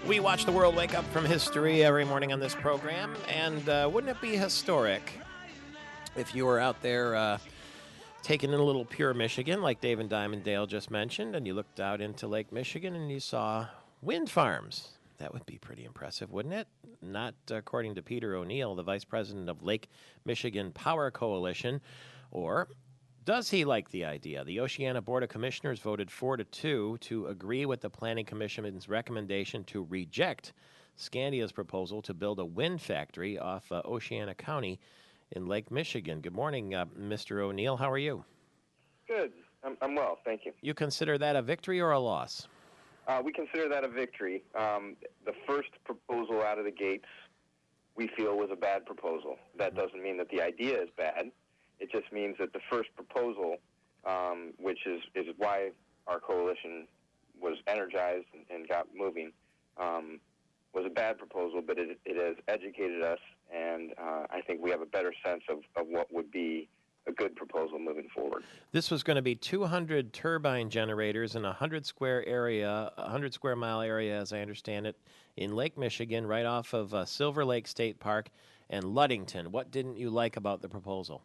We watch the world wake up from history every morning on this program, and wouldn't it be historic if you were out there taking in a little pure Michigan, like Dave and Diamond Dale just mentioned, and you looked out into Lake Michigan and you saw wind farms? That would be pretty impressive, wouldn't it? Not according to Peter O'Neill, the vice president of Lake Michigan Power Coalition, or does he like the idea? The Oceana Board of Commissioners voted 4-2 to agree with the Planning Commission's recommendation to reject Scandia's proposal to build a wind factory off Oceana County in Lake Michigan. Good morning, Mr. O'Neill. How are you? Good. I'm well, thank you. You consider that a victory or a loss? We consider that a victory. The first proposal out of the gates, we feel, was a bad proposal. That doesn't mean that the idea is bad. It just means that the first proposal, which is why our coalition was energized and got moving, was a bad proposal, but it has educated us, and I think we have a better sense of what would be a good proposal moving forward. This was going to be 200 turbine generators in a 100 square mile area, as I understand it, in Lake Michigan, right off of Silver Lake State Park and Ludington. What didn't you like about the proposal?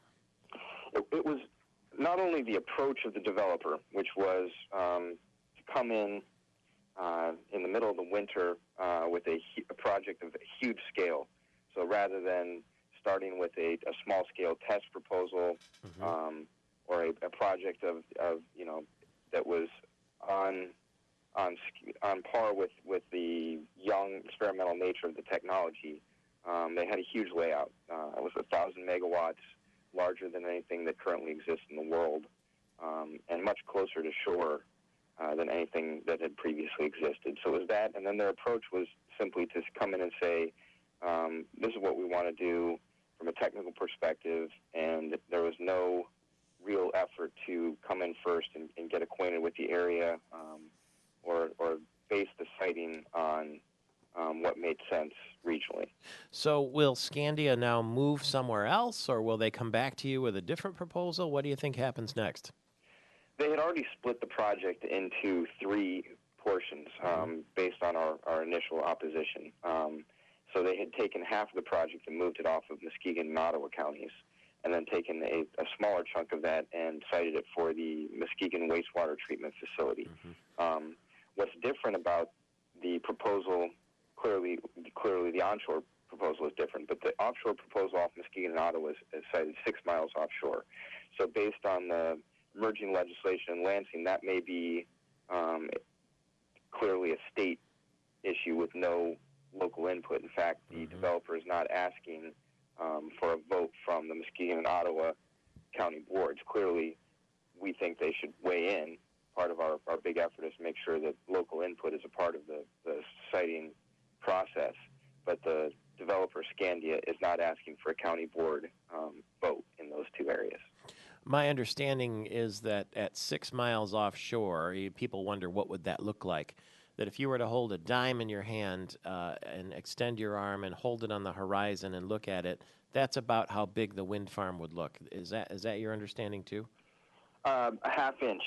It was not only the approach of the developer, which was to come in the middle of the winter with a project of a huge scale. So rather than starting with a small-scale test proposal or a project of that was on par with the young experimental nature of the technology, they had a huge layout. It was 1,000 megawatts, larger than anything that currently exists in the world, and much closer to shore than anything that had previously existed. So it was that, and then their approach was simply to come in and say, this is what we want to do from a technical perspective, and there was no real effort to come in first and get acquainted with the area or base the siting on what made sense regionally. So will Scandia now move somewhere else, or will they come back to you with a different proposal? What do you think happens next? They had already split the project into three portions based on our initial opposition. So they had taken half of the project and moved it off of Muskegon and Ottawa counties, and then taken a smaller chunk of that and sited it for the Muskegon wastewater treatment facility. What's different about the proposal, clearly the onshore proposal is different, but the offshore proposal off Muskegon and Ottawa is sited 6 miles offshore. So based on the emerging legislation in Lansing, that may be clearly a state issue with no local input. In fact, the developer is not asking for a vote from the Muskegon and Ottawa county boards. Clearly, we think they should weigh in. Part of our big effort is to make sure that local input is a part of the siting process, but the developer, Scandia, is not asking for a county board vote in those two areas. My understanding is that at 6 miles offshore, people wonder what would that look like. That if you were to hold a dime in your hand and extend your arm and hold it on the horizon and look at it, that's about how big the wind farm would look. Is that your understanding too? A half inch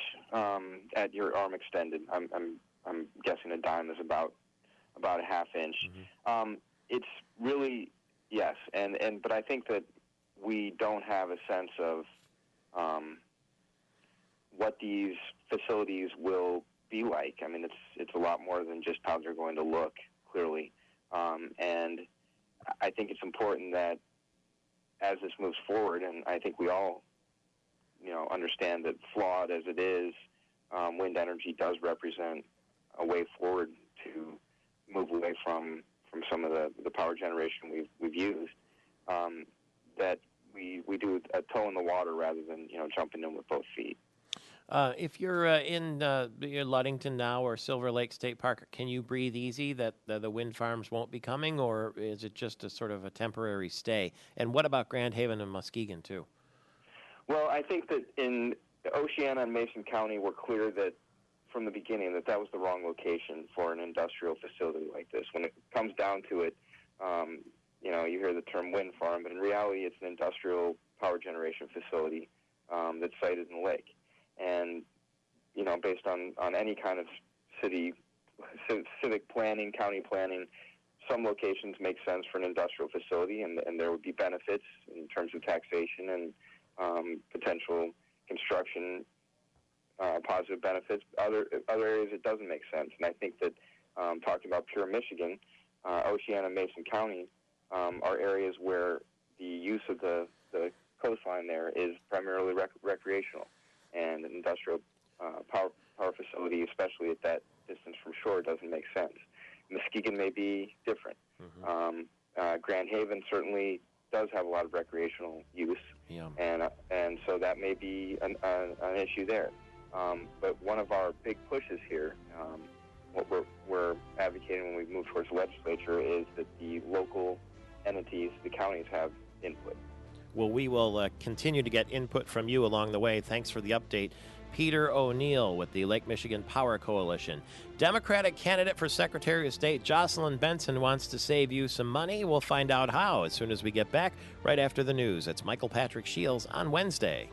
at your arm extended. I'm guessing a dime is about a half inch. It's really, yes, but I think that we don't have a sense of what these facilities will be like. I mean, it's a lot more than just how they're going to look, clearly. And I think it's important that as this moves forward, and I think we all, understand that flawed as it is, wind energy does represent a way forward to move away from some of the power generation we've used, that we do a toe in the water rather than, jumping in with both feet. If you're in Ludington now or Silver Lake State Park, can you breathe easy that the wind farms won't be coming, or is it just a sort of a temporary stay? And what about Grand Haven and Muskegon, too? Well, I think that in Oceana and Mason County, we're clear that from the beginning that was the wrong location for an industrial facility like this. When it comes down to it, you hear the term wind farm, but in reality it's an industrial power generation facility that's sited in the lake. And, based on any kind of city civic planning, county planning, some locations make sense for an industrial facility, and there would be benefits in terms of taxation and potential construction positive benefits. Other areas it doesn't make sense, and I think that talking about pure Michigan, Oceana, Mason County are areas where the use of the coastline there is primarily recreational, and an industrial power facility, especially at that distance from shore, doesn't make sense. Muskegon may be different. Grand Haven certainly does have a lot of recreational use, and so that may be an issue there. But one of our big pushes here, what we're advocating when we move towards the legislature, is that the local entities, the counties, have input. Well, we will continue to get input from you along the way. Thanks for the update. Peter O'Neill with the Lake Michigan Power Coalition. Democratic candidate for Secretary of State Jocelyn Benson wants to save you some money. We'll find out how as soon as we get back right after the news. It's Michael Patrick Shields on Wednesday.